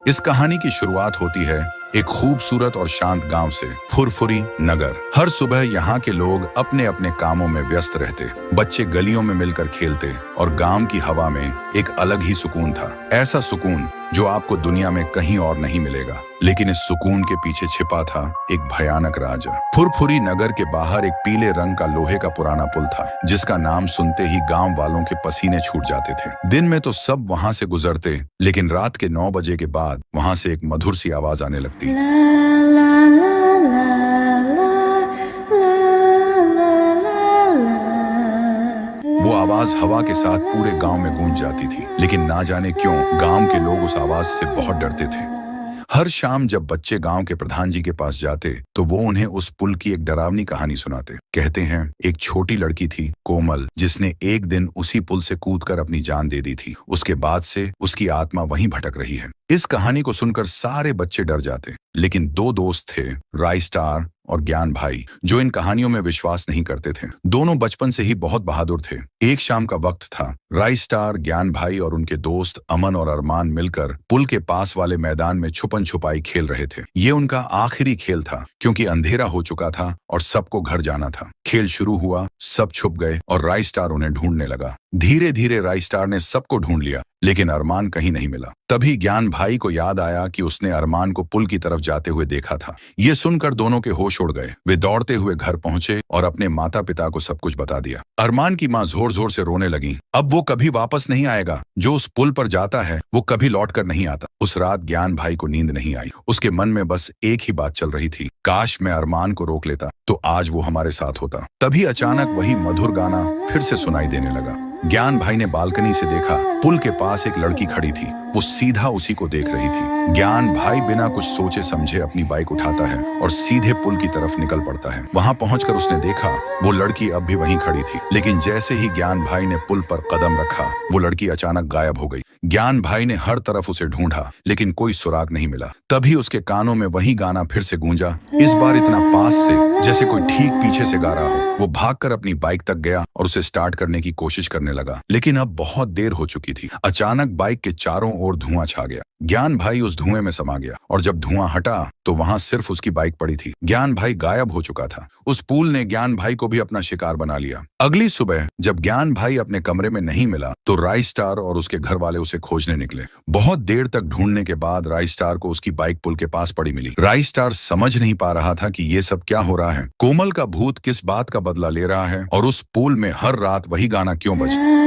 इस कहानी की शुरुआत होती है एक खूबसूरत और शांत गांव से, फुरफुरी नगर। हर सुबह यहाँ के लोग अपने अपने कामों में व्यस्त रहते, बच्चे गलियों में मिलकर खेलते और गांव की हवा में एक अलग ही सुकून था। ऐसा सुकून जो आपको दुनिया में कहीं और नहीं मिलेगा। लेकिन इस सुकून के पीछे छिपा था एक भयानक राज। फुरफुरी नगर के बाहर एक पीले रंग का लोहे का पुराना पुल था, जिसका नाम सुनते ही गांव वालों के पसीने छूट जाते थे। दिन में तो सब वहां से गुजरते, लेकिन रात के 9 बजे के बाद वहां से एक मधुर सी आवाज आने लगती। वो आवाज हवा के साथ पूरे गांव में गूंज जाती थी, लेकिन ना जाने क्यों गांव के लोग उस आवाज से बहुत डरते थे। हर शाम जब बच्चे गांव के प्रधान जी के पास जाते, तो वो उन्हें उस पुल की एक डरावनी कहानी सुनाते। कहते हैं, एक छोटी लड़की थी, कोमल, जिसने एक दिन उसी पुल से कूदकर अपनी जान दे दी थी। उसके बाद से उसकी आत्मा वहीं भटक रही है। इस कहानी को सुनकर सारे बच्चे डर जाते, लेकिन 2 दोस्त थे, राई स्टार और ज्ञान भाई, जो इन कहानियों में विश्वास नहीं करते थे। दोनों बचपन से ही बहुत बहादुर थे। एक शाम का वक्त था। राई स्टार, ज्ञान भाई और उनके दोस्त अमन और अरमान मिलकर पुल के पास वाले मैदान में छुपन छुपाई खेल रहे थे। ये उनका आखिरी खेल था, क्योंकि अंधेरा हो चुका था और सबको घर जाना था। खेल शुरू हुआ, सब छुप गए और राई स्टार उन्हें ढूंढने लगा। धीरे धीरे राई स्टार ने सबको ढूंढ लिया, लेकिन अरमान कहीं नहीं मिला। तभी ज्ञान भाई को याद आया कि उसने अरमान को पुल की तरफ जाते हुए देखा था। ये सुनकर दोनों के होश उड़ गए। वे दौड़ते हुए घर पहुंचे और अपने माता पिता को सब कुछ बता दिया। अरमान की माँ जोर जोर से रोने लगी। अब वो कभी वापस नहीं आएगा। जो उस पुल पर जाता है वो कभी लौट कर नहीं आता। उस रात ज्ञान भाई को नींद नहीं आई। उसके मन में बस एक ही बात चल रही थी, काश मैं अरमान को रोक लेता तो आज वो हमारे साथ होता। तभी अचानक वही मधुर गाना फिर से सुनाई देने लगा। ज्ञान भाई ने बालकनी से देखा, पुल के पास एक लड़की खड़ी थी। वो सीधा उसी को देख रही थी। ज्ञान भाई बिना कुछ सोचे समझे अपनी बाइक उठाता है और सीधे पुल की तरफ निकल पड़ता है। वहां पहुंचकर उसने देखा, वो लड़की अब भी वहीं खड़ी थी, लेकिन जैसे ही ज्ञान भाई ने पुल पर कदम रखा, वो लड़की अचानक गायब हो गई। ज्ञान भाई ने हर तरफ उसे ढूंढा, लेकिन कोई सुराग नहीं मिला। तभी उसके कानों में वही गाना फिर से गूंजा, इस बार इतना पास से जैसे कोई ठीक पीछे से गा रहा हो। वो भागकर अपनी बाइक तक गया और उसे स्टार्ट करने की कोशिश करने लगा, लेकिन अब बहुत देर हो चुकी थी। अचानक बाइक के चारों ओर धुआं छा गया। ज्ञान भाई उस धुएं में समा गया और जब धुआं हटा तो वहां सिर्फ उसकी बाइक पड़ी थी। ज्ञान भाई गायब हो चुका था। उस पुल ने ज्ञान भाई को भी अपना शिकार बना लिया। अगली सुबह जब ज्ञान भाई अपने कमरे में नहीं मिला, तो राई स्टार और उसके घर वाले उसे खोजने निकले। बहुत देर तक ढूंढने के बाद राई स्टार को उसकी बाइक पुल के पास पड़ी मिली। राई स्टार समझ नहीं पा रहा था कि ये सब क्या हो रहा है। कोमल का भूत किस बात का बदला ले रहा है और उस पुल में हर रात वही गाना क्यों बजता।